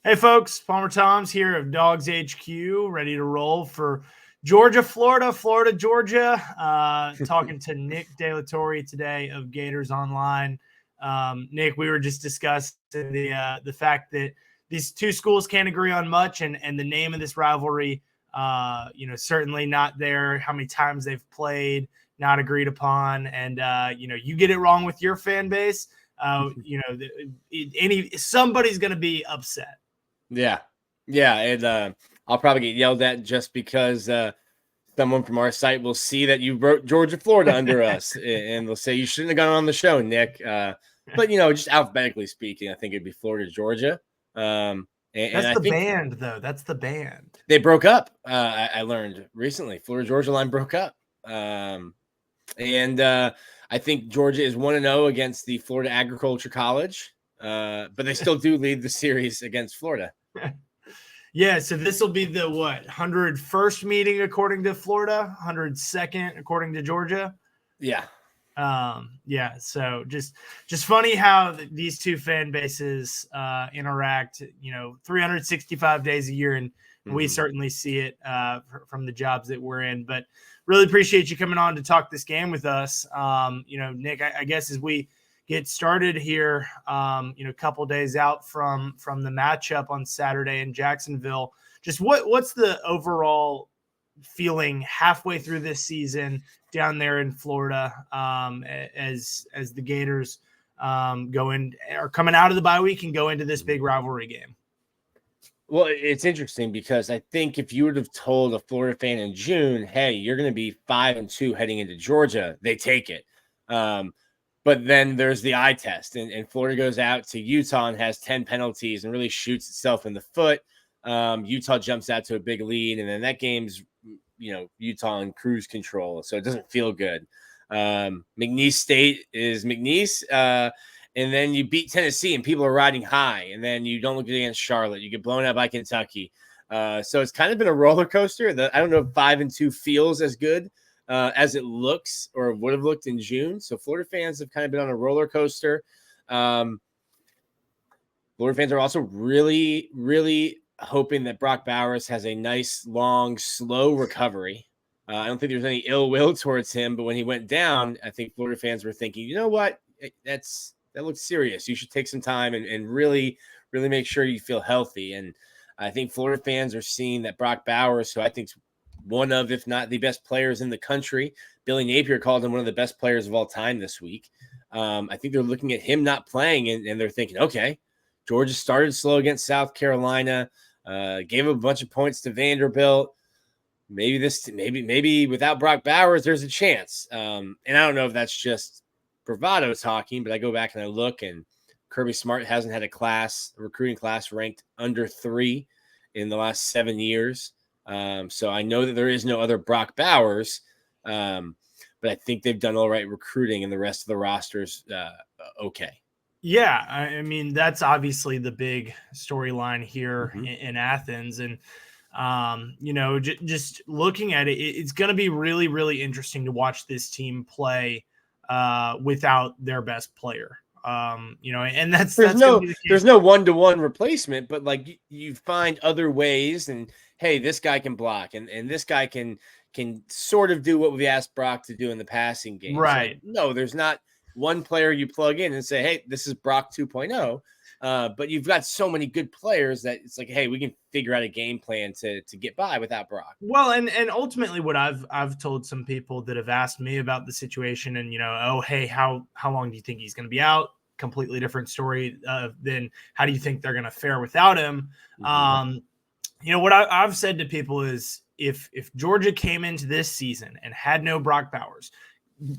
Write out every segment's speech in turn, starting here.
Hey folks, Palmer Toms here of DawgsHQ, ready to roll for Georgia, Florida, Georgia. Talking to Nick De La Torre today of Gators Online. Nick, we were just discussing the fact that these two schools can't agree on much, and the name of this rivalry, certainly not there. How many times they've played, not agreed upon, and you get it wrong with your fan base. Somebody's going to be upset. Yeah. And I'll probably get yelled at just because someone from our site will see that you wrote Georgia, Florida under us, and they'll say you shouldn't have gone on the show, Nick. But just alphabetically speaking, I think it'd be Florida, Georgia. That's the band, though. That's the band. They broke up. I learned recently. Florida Georgia line broke up. And I think Georgia is 1-0 against the Florida Agriculture College. But they still do lead the series against Florida. Yeah, so this will be the 101st meeting according to Florida, 102nd according to Georgia. Yeah. So just funny how these two fan bases interact, 365 days a year, and we certainly see it from the jobs that we're in. But really appreciate you coming on to talk this game with us. Nick, I guess as we get started here, a couple days out from the matchup on Saturday in Jacksonville. Just what's the overall feeling halfway through this season down there in Florida, as the Gators are coming out of the bye week and go into this big rivalry game? Well, it's interesting because I think if you would have told a Florida fan in June, hey, you're going to be 5-2 heading into Georgia, they take it. But then there's the eye test, and Florida goes out to Utah and has 10 penalties and really shoots itself in the foot. Utah jumps out to a big lead, and then that game's, Utah in cruise control, so it doesn't feel good. McNeese State is McNeese, and then you beat Tennessee, and people are riding high, and then you don't look good against Charlotte. You get blown out by Kentucky. So it's kind of been a roller coaster. I don't know if 5-2 feels as good as it looks or would have looked in June. So Florida fans have kind of been on a roller coaster. Florida fans are also really, really hoping that Brock Bowers has a nice, long, slow recovery. I don't think there's any ill will towards him, but when he went down, I think Florida fans were thinking, you know what, that looks serious. You should take some time and really, really make sure you feel healthy. And I think Florida fans are seeing that Brock Bowers, who I think one of, if not the best players in the country. Billy Napier called him one of the best players of all time this week. I think they're looking at him not playing, and they're thinking, okay, Georgia started slow against South Carolina, gave a bunch of points to Vanderbilt. Maybe without Brock Bowers, there's a chance. And I don't know if that's just bravado talking, but I go back and I look, and Kirby Smart hasn't had a recruiting class ranked under 3 in the last 7 years. So I know that there is no other Brock Bowers, but I think they've done all right recruiting, and the rest of the roster's okay. Yeah, I mean, that's obviously the big storyline here in Athens. And, just looking at it, it's going to be really, really interesting to watch this team play without their best player. And there's no one-to-one replacement, but like you find other ways, and hey, this guy can block, and this guy can sort of do what we asked Brock to do in the passing game. Right. So, no, there's not one player you plug in and say, hey, this is Brock 2.0. But you've got so many good players that it's like, hey, we can figure out a game plan to get by without Brock. Well, and ultimately what I've told some people that have asked me about the situation, and, hey, how long do you think he's going to be out? Completely different story than how do you think they're going to fare without him? What I've said to people is if Georgia came into this season and had no Brock Bowers,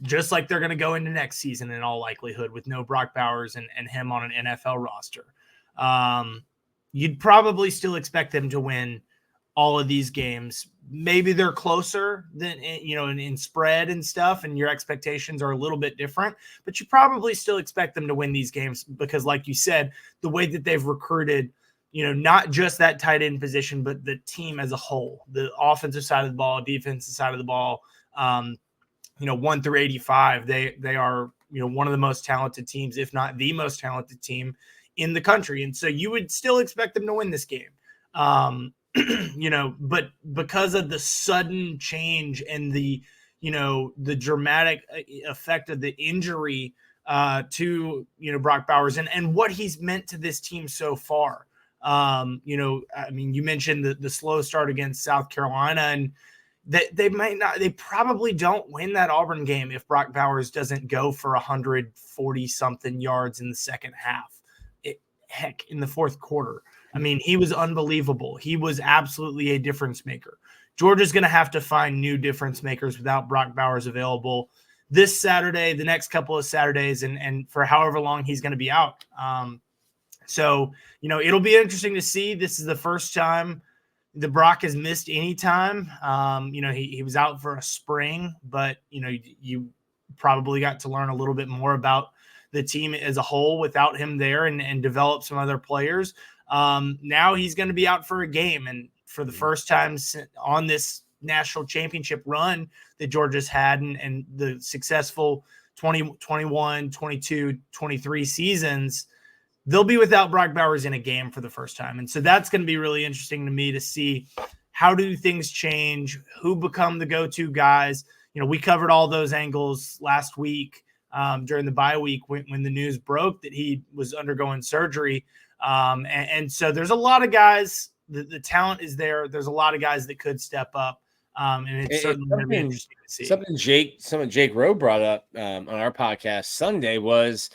just like they're going to go into next season in all likelihood with no Brock Bowers and him on an NFL roster, you'd probably still expect them to win all of these games. Maybe they're closer than, in spread and stuff, and your expectations are a little bit different, but you probably still expect them to win these games because, like you said, the way that they've recruited, not just that tight end position, but the team as a whole, the offensive side of the ball, defensive side of the ball, 1 through 85, they are, one of the most talented teams, if not the most talented team in the country. And so you would still expect them to win this game. But because of the sudden change and the dramatic effect of the injury to Brock Bowers and what he's meant to this team so far. You mentioned the slow start against South Carolina, and that they probably don't win that Auburn game if Brock Bowers doesn't go for 140 something yards in the second half. In the fourth quarter. I mean, he was unbelievable. He was absolutely a difference maker. Georgia's going to have to find new difference makers without Brock Bowers available this Saturday, the next couple of Saturdays, and for however long he's going to be out. It'll be interesting to see. This is the first time the Brock has missed any time. He was out for a spring, but, you probably got to learn a little bit more about the team as a whole without him there and develop some other players. Now he's going to be out for a game. And for the first time on this national championship run that Georgia's had and the successful 2021, 22, 23 seasons, they'll be without Brock Bowers in a game for the first time. And so that's going to be really interesting to me to see how do things change, who become the go-to guys. We covered all those angles last week during the bye week when the news broke that he was undergoing surgery. And so there's a lot of guys, the talent is there. There's a lot of guys that could step up. And it's certainly going to be interesting to see. Something Jake Rowe brought up on our podcast Sunday was,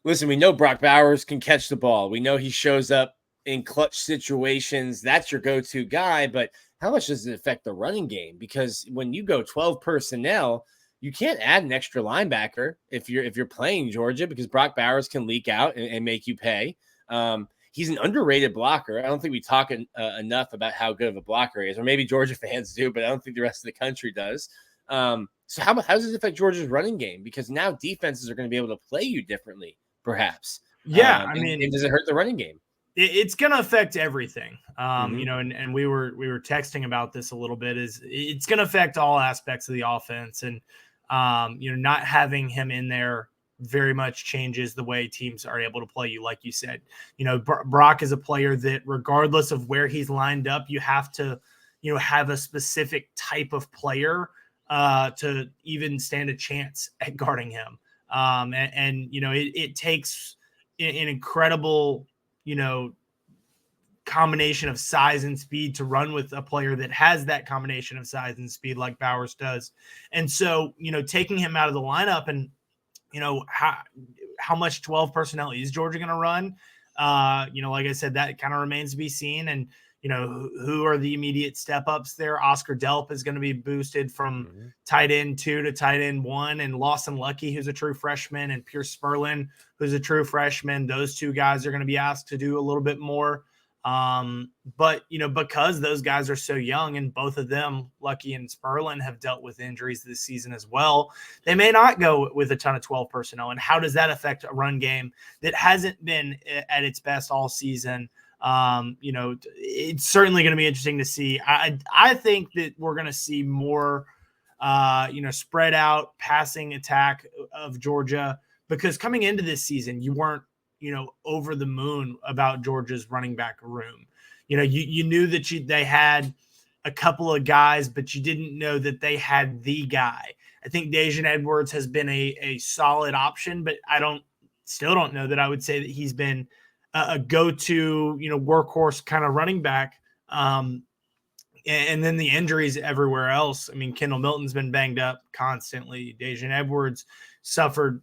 listen, we know Brock Bowers can catch the ball. We know he shows up in clutch situations. That's your go-to guy. But how much does it affect the running game? Because when you go 12 personnel, you can't add an extra linebacker if you're playing Georgia, because Brock Bowers can leak out and make you pay. He's an underrated blocker. I don't think we talk enough about how good of a blocker he is, or maybe Georgia fans do, but I don't think the rest of the country does. So how does it affect Georgia's running game? Because now defenses are going to be able to play you differently, perhaps. Yeah, and does it hurt the running game? It's going to affect everything. And we were texting about this a little bit. It's going to affect all aspects of the offense, and not having him in there very much changes the way teams are able to play you. Like you said, Brock is a player that regardless of where he's lined up, you have to, have a specific type of player to even stand a chance at guarding him. It takes an incredible, combination of size and speed to run with a player that has that combination of size and speed like Bowers does. And so, taking him out of the lineup and, how much 12 personnel is Georgia going to run? Like I said, that kind of remains to be seen. And, who are the immediate step ups there? Oscar Delp is going to be boosted from tight end 2 to tight end 1, and Lawson Lucky, who's a true freshman, and Pierce Spurlin, who's a true freshman. Those two guys are going to be asked to do a little bit more. But because those guys are so young, and both of them, Lucky and Spurlin, have dealt with injuries this season as well, they may not go with a ton of 12 personnel. And how does that affect a run game that hasn't been at its best all season? It's certainly going to be interesting to see. I think that we're going to see more, spread out passing attack of Georgia, because coming into this season, you weren't, over the moon about Georgia's running back room. You knew that they had a couple of guys, but you didn't know that they had the guy. I think Daijun Edwards has been a solid option, but still don't know that I would say that he's been a go-to, workhorse kind of running back. And then the injuries everywhere else. I mean, Kendall Milton's been banged up constantly. Daijun Edwards suffered,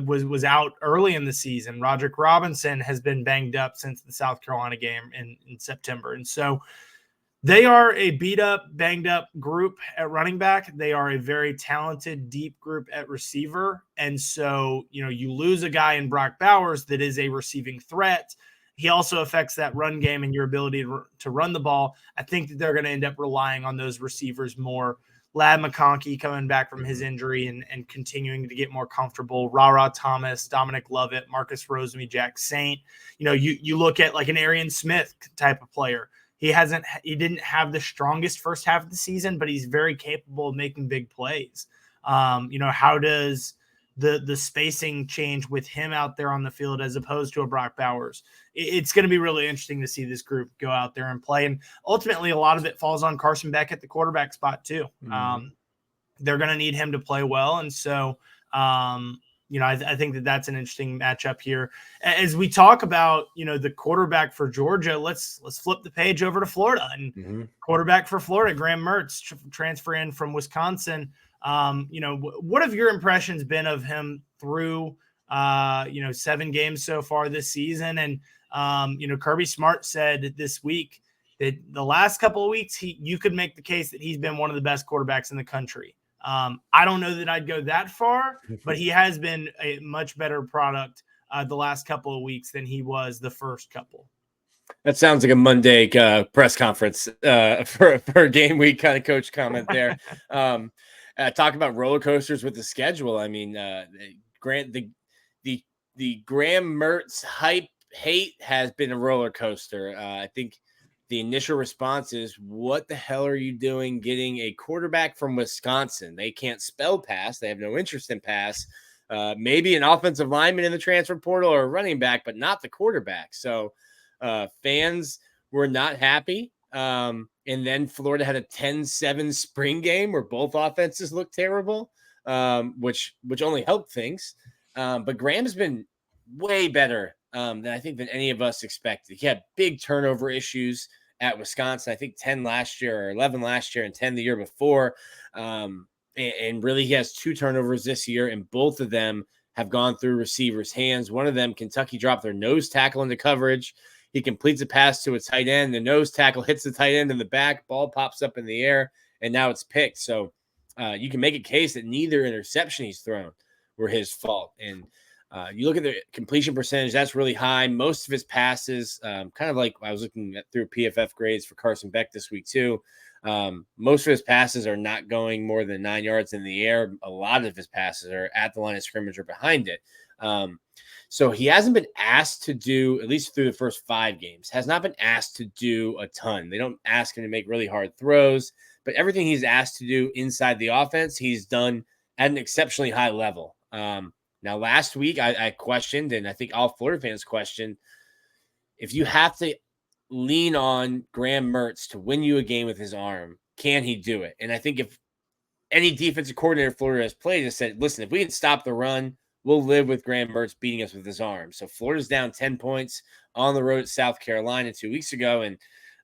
was out early in the season. Roderick Robinson has been banged up since the South Carolina game in September. And so they are a beat up, banged up group at running back. They are a very talented, deep group at receiver. And so, you lose a guy in Brock Bowers that is a receiving threat. He also affects that run game and your ability to run the ball. I think that they're going to end up relying on those receivers more. Lad McConkey coming back from his injury and continuing to get more comfortable. Ra Thomas, Dominic Lovett, Marcus Rosemy, Jack Saint. You look at like an Arian Smith type of player. He didn't have the strongest first half of the season, but he's very capable of making big plays. How does the spacing change with him out there on the field as opposed to a Brock Bowers. It's going to be really interesting to see this group go out there and play. And ultimately, a lot of it falls on Carson Beck at the quarterback spot too. They're going to need him to play well. And so, I think that's an interesting matchup here. As we talk about, the quarterback for Georgia, let's flip the page over to Florida. And quarterback for Florida, Graham Mertz, transfer in from Wisconsin. What have your impressions been of him through, 7 games so far this season? And, Kirby Smart said this week that the last couple of weeks, you could make the case that he's been one of the best quarterbacks in the country. I don't know that I'd go that far, but he has been a much better product the last couple of weeks than he was the first couple. That sounds like a Monday press conference for a game week kind of coach comment there. Talk about roller coasters with the schedule. I mean, the Graham Mertz hate has been a roller coaster. I think the initial response is, what the hell are you doing getting a quarterback from Wisconsin? They can't spell pass. They have no interest in pass. Maybe an offensive lineman in the transfer portal or a running back, but not the quarterback. So fans were not happy. And then Florida had a 10-7 spring game where both offenses looked terrible, which only helped things. But Graham's been way better than I think than any of us expected. He had big turnover issues at Wisconsin. I think 10 last year or 11 last year and 10 the year before. And really he has 2 turnovers this year, and both of them have gone through receivers' hands. One of them, Kentucky dropped their nose tackle into coverage. He completes a pass to a tight end. The nose tackle hits the tight end in the back. Ball pops up in the air, and now it's picked. So you can make a case that neither interception he's thrown were his fault. And you look at the completion percentage, that's really high. Most of his passes, kind of like I was looking at through PFF grades for Carson Beck this week too. Most of his passes are not going more than 9 yards in the air. A lot of his passes are at the line of scrimmage or behind it. So he hasn't been asked to do, at least through the first 5 games, has not been asked to do a ton. They don't ask him to make really hard throws, but everything he's asked to do inside the offense, he's done at an exceptionally high level. Now, last week I questioned, and I think all Florida fans questioned, if you have to lean on Graham Mertz to win you a game with his arm, can he do it? And I think if any defensive coordinator Florida has played has said, listen, if we can stop the run, we'll live with Graham Mertz beating us with his arm. So Florida's down 10 points on the road at South Carolina 2 weeks ago. And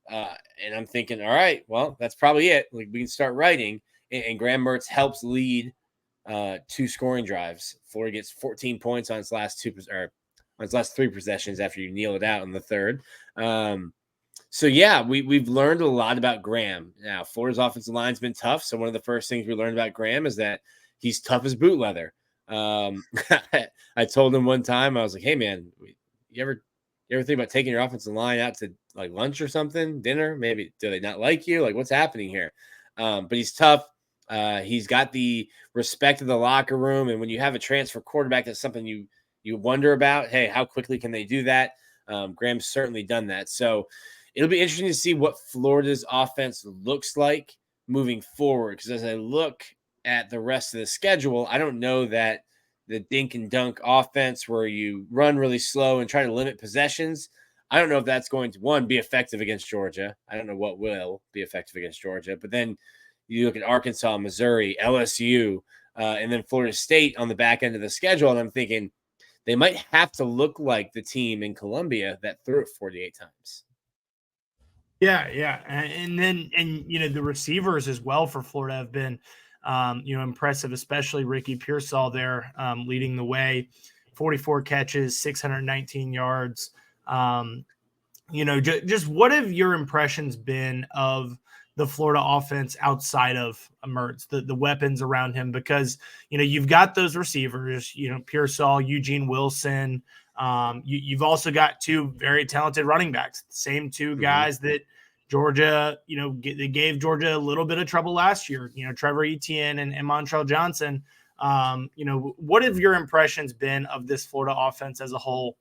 I'm thinking, all right, well, that's probably it. Like, we can start writing. And Graham Mertz helps lead 2 scoring drives. Florida gets 14 points on its last 3 possessions after you kneel it out in the third. So yeah, we've learned a lot about Graham. Now, Florida's offensive line's been tough. So one of the first things we learned about Graham is that he's tough as boot leather. I told him one time, I was like, hey man, you ever think about taking your offensive line out to like lunch or something, dinner? Maybe do they not like you? Like, what's happening here? But he's tough. He's got the respect of the locker room. And when you have a transfer quarterback, that's something you wonder about. Hey, how quickly can they do that? Graham's certainly done that. So it'll be interesting to see what Florida's offense looks like moving forward. Because as I look at the rest of the schedule, I don't know that the dink and dunk offense where you run really slow and try to limit possessions, I don't know if that's going to, one, be effective against Georgia. I don't know what will be effective against Georgia. But then you look at Arkansas, Missouri, LSU, and then Florida State on the back end of the schedule, and I'm thinking they might have to look like the team in Columbia that threw it 48 times. Yeah. And the receivers as well for Florida have been, impressive, especially Ricky Pearsall there leading the way, 44 catches, 619 yards. Just what have your impressions been of the Florida offense outside of Mertz, the weapons around him? Because, you've got those receivers, Pearsall, Eugene Wilson. You've also got 2 very talented running backs, same 2 guys that Georgia, they gave Georgia a little bit of trouble last year, Trevor Etienne and Montrell Johnson. What have your impressions been of this Florida offense as a whole?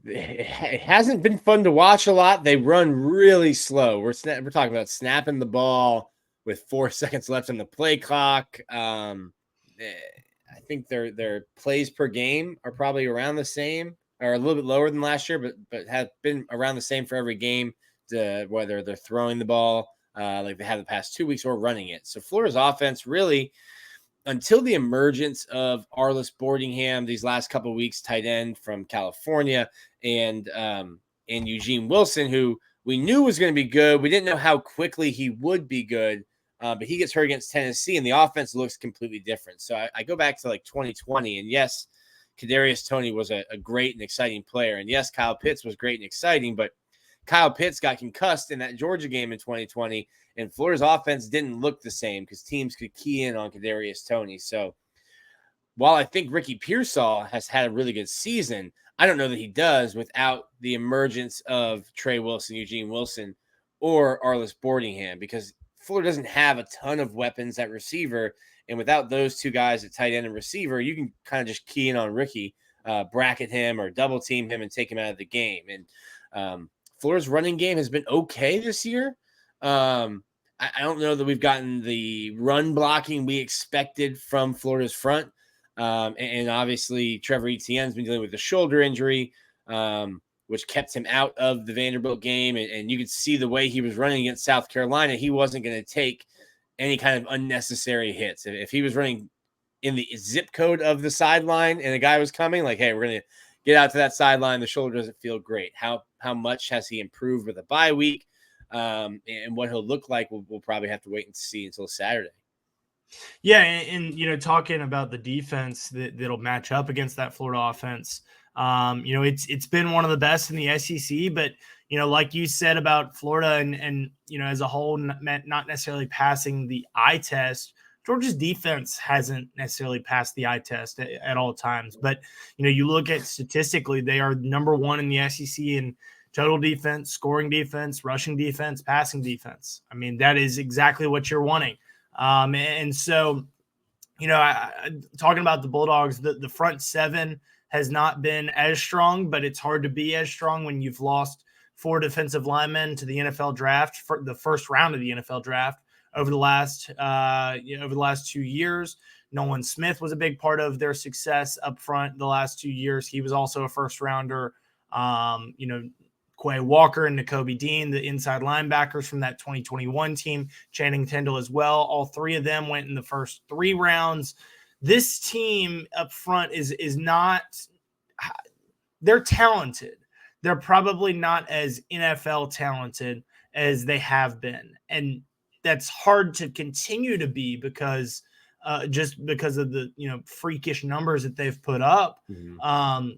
It hasn't been fun to watch a lot. They run really slow. We're talking about snapping the ball with 4 seconds left on the play clock. I think their plays per game are probably around the same, or a little bit lower than last year, but have been around the same for every game, whether they're throwing the ball like they have the past 2 weeks or running it. So Florida's offense really, until the emergence of Arliss Boardingham these last couple of weeks, tight end from California, and Eugene Wilson, who we knew was going to be good. We didn't know how quickly he would be good, but he gets hurt against Tennessee, and the offense looks completely different. So I go back to like 2020, and yes, Kadarius Toney was a great and exciting player, and yes, Kyle Pitts was great and exciting, but Kyle Pitts got concussed in that Georgia game in 2020, and Florida's offense didn't look the same because teams could key in on Kadarius Toney. So while I think Ricky Pearsall has had a really good season, I don't know that he does without the emergence of Trey Wilson, Eugene Wilson, or Arliss Boardingham, because Florida doesn't have a ton of weapons at receiver. And without those two guys at tight end and receiver, you can kind of just key in on Ricky, bracket him or double team him and take him out of the game. And Florida's running game has been okay this year. I don't know that we've gotten the run blocking we expected from Florida's front. And obviously Trevor Etienne's been dealing with a shoulder injury, which kept him out of the Vanderbilt game. And you could see the way he was running against South Carolina. He wasn't going to take any kind of unnecessary hits. If he was running in the zip code of the sideline and a guy was coming, like, hey, we're going to get out to that sideline. The shoulder doesn't feel great. How much has he improved with a bye week? And what he'll look like, we'll probably have to wait and see until Saturday. Yeah, and talking about the defense that'll match up against that Florida offense, it's been one of the best in the SEC, but like you said about Florida and as a whole, not necessarily passing the eye test. Georgia's defense hasn't necessarily passed the eye test at all times, but you look at statistically, they are number one in the SEC in total defense, scoring defense, rushing defense, passing defense. I mean, that is exactly what you're wanting. And so, talking about the Bulldogs, the front seven has not been as strong, but it's hard to be as strong when you've lost 4 defensive linemen to the NFL draft for the first round of the NFL draft over the last 2 years. Nolan Smith was a big part of their success up front the last 2 years. He was also a first rounder. Quay Walker and Nakobe Dean, the inside linebackers from that 2021 team, Channing Tindall as well. All 3 of them went in the first 3 rounds. This team up front is not – they're talented. They're probably not as NFL talented as they have been. And that's hard to continue to be because just because of the, freakish numbers that they've put up. Mm-hmm.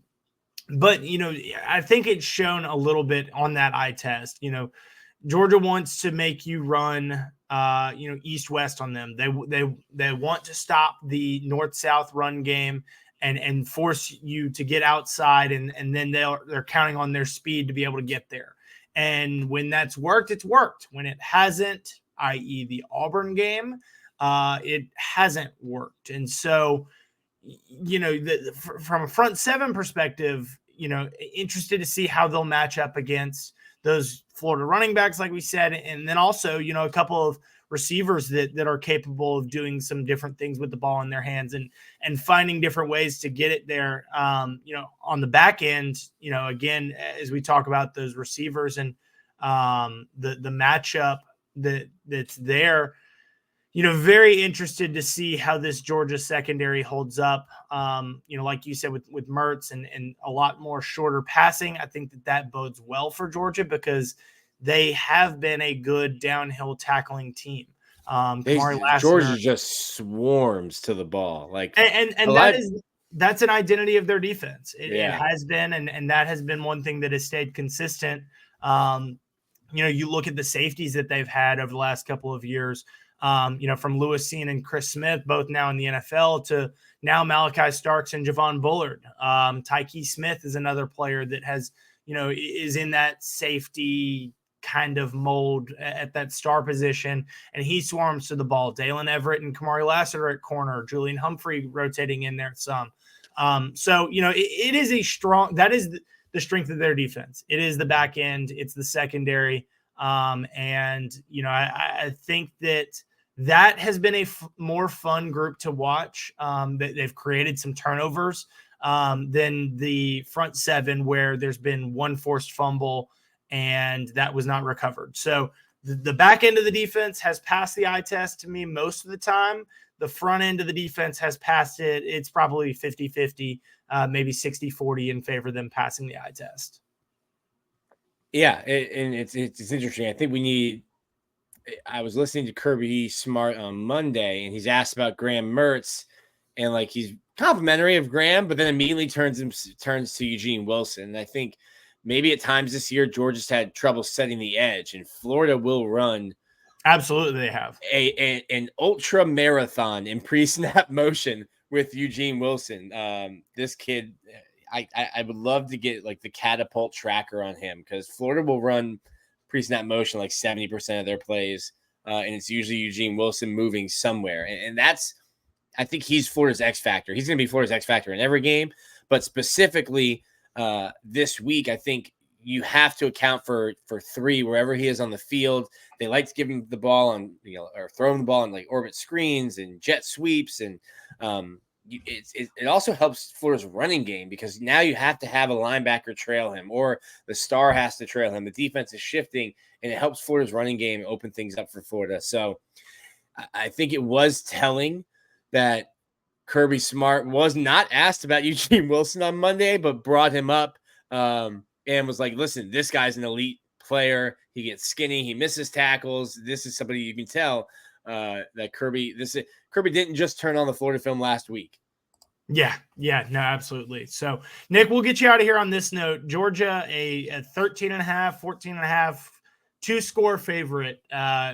But, I think it's shown a little bit on that eye test. Georgia wants to make you run, east-west on them. They want to stop the north-south run game and force you to get outside, and then they're counting on their speed to be able to get there. And when that's worked, it's worked. When it hasn't, i.e. the Auburn game, it hasn't worked. And so, from a front seven perspective, interested to see how they'll match up against those Florida running backs, like we said, and then also, a couple of receivers that are capable of doing some different things with the ball in their hands and finding different ways to get it there. On the back end, again, as we talk about those receivers and the matchup that's there, very interested to see how this Georgia secondary holds up. Like you said, with Mertz and a lot more shorter passing, I think that bodes well for Georgia because they have been a good downhill tackling team. Georgia just swarms to the ball. That's an identity of their defense. It has been, and that has been one thing that has stayed consistent. You look at the safeties that they've had over the last couple of years. From Lewis Cine and Chris Smith, both now in the NFL, to now Malachi Starks and Javon Bullard. Tyke Smith is another player that has, is in that safety kind of mold at that star position, and he swarms to the ball. Dalen Everett and Kamari Lassiter at corner, Julian Humphrey rotating in there some. It is a strong – that is the strength of their defense. It is the back end. It's the secondary. I think that that has been a more fun group to watch. They've created some turnovers than the front seven, where there's been one forced fumble and that was not recovered. So the back end of the defense has passed the eye test to me most of the time. The front end of the defense has passed it. It's probably 50-50, maybe 60-40 in favor of them passing the eye test. Yeah, and it's interesting. I think I was listening to Kirby Smart on Monday, and he's asked about Graham Mertz, and like he's complimentary of Graham, but then immediately turns to Eugene Wilson. And I think maybe at times this year, Georgia's had trouble setting the edge, and Florida will run. Absolutely, they have an ultra marathon in pre-snap motion with Eugene Wilson. This kid, I would love to get like the catapult tracker on him, because Florida will run pre-snap motion like 70% of their plays, and it's usually Eugene Wilson moving somewhere, and that's, I think he's Florida's X factor. He's going to be Florida's X factor in every game, but specifically this week, I think you have to account for three wherever he is on the field. They like to give him the ball on, or throw him the ball on like orbit screens and jet sweeps, and it also helps Florida's running game, because now you have to have a linebacker trail him, or the star has to trail him. The defense is shifting, and it helps Florida's running game open things up for Florida. So I think it was telling that Kirby Smart was not asked about Eugene Wilson on Monday, but brought him up and was like, listen, this guy's an elite player. He gets skinny. He misses tackles. This is somebody you can tell that Kirby didn't just turn on the Florida film last week. Yeah, no, absolutely. So, Nick, we'll get you out of here on this note. Georgia, a 13.5, 14.5, 2-score favorite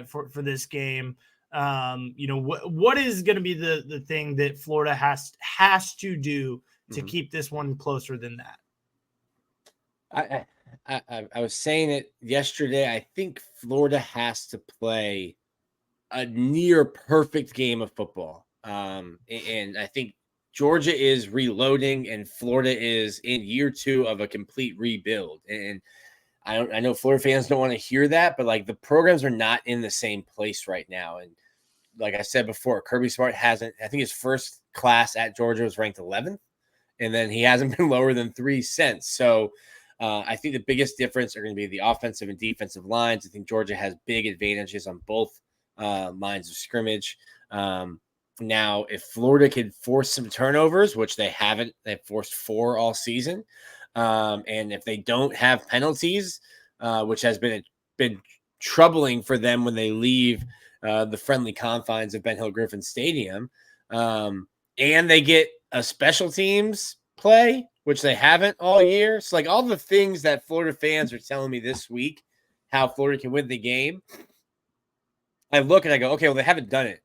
for this game. What is going to be the thing that Florida has to do to keep this one closer than that? I was saying it yesterday. I think Florida has to play a near perfect game of football. And I think Georgia is reloading, and Florida is in year 2 of a complete rebuild. And I know Florida fans don't want to hear that, but like the programs are not in the same place right now. And like I said before, Kirby Smart I think his first class at Georgia was ranked 11th, and then he hasn't been lower than 3 since. So I think the biggest difference are going to be the offensive and defensive lines. I think Georgia has big advantages on both lines of scrimmage. Now, if Florida could force some turnovers, which they haven't, they've forced 4 all season. And if they don't have penalties, which has been troubling for them when they leave the friendly confines of Ben Hill Griffin Stadium, and they get a special teams play, which they haven't all year. So like all the things that Florida fans are telling me this week, how Florida can win the game, I look and I go, okay, well, they haven't done it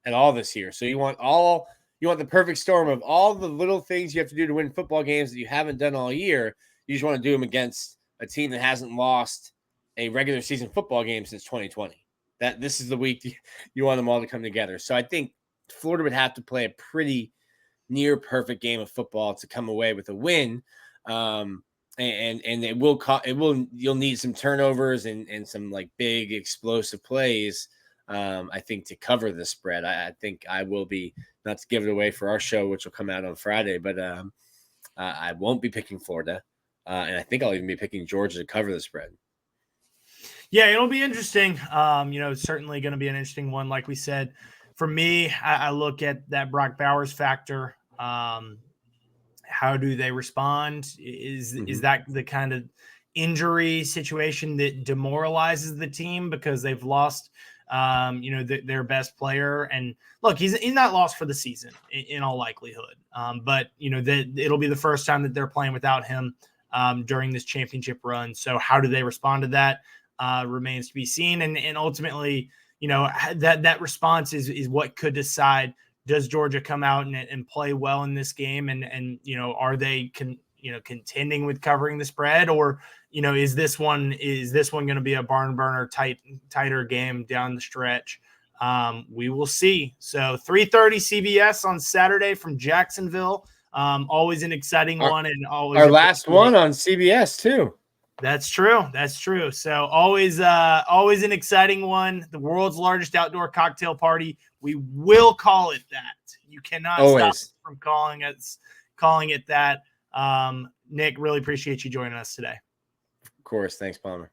at all this year. So you want the perfect storm of all the little things you have to do to win football games that you haven't done all year. You just want to do them against a team that hasn't lost a regular season football game since 2020. That this is the week you want them all to come together. So I think Florida would have to play a pretty near perfect game of football to come away with a win. And you'll need some turnovers and some like big explosive plays. I think to cover the spread. I think I will be, not to give it away for our show, which will come out on Friday, but I won't be picking Florida. And I think I'll even be picking Georgia to cover the spread. Yeah, it'll be interesting. It's certainly going to be an interesting one. Like we said, for me, I look at that Brock Bowers factor. How do they respond? Is that the kind of injury situation that demoralizes the team because they've lost, their best player? And look, he's not lost for the season in all likelihood. But it'll be the first time that they're playing without him during this championship run. So how do they respond to that? Remains to be seen. And ultimately, that response is what could decide, does Georgia come out and play well in this game? And are they contending with covering the spread, or, is this one going to be a barn burner, tighter game down the stretch? We will see. So 3:30 CBS on Saturday from Jacksonville. Always an exciting one. And always our last one on CBS too. That's true. That's true. So always an exciting one. The world's largest outdoor cocktail party. We will call it that. You cannot stop us from calling it that. Nick, really appreciate you joining us today. Of course. Thanks, Palmer.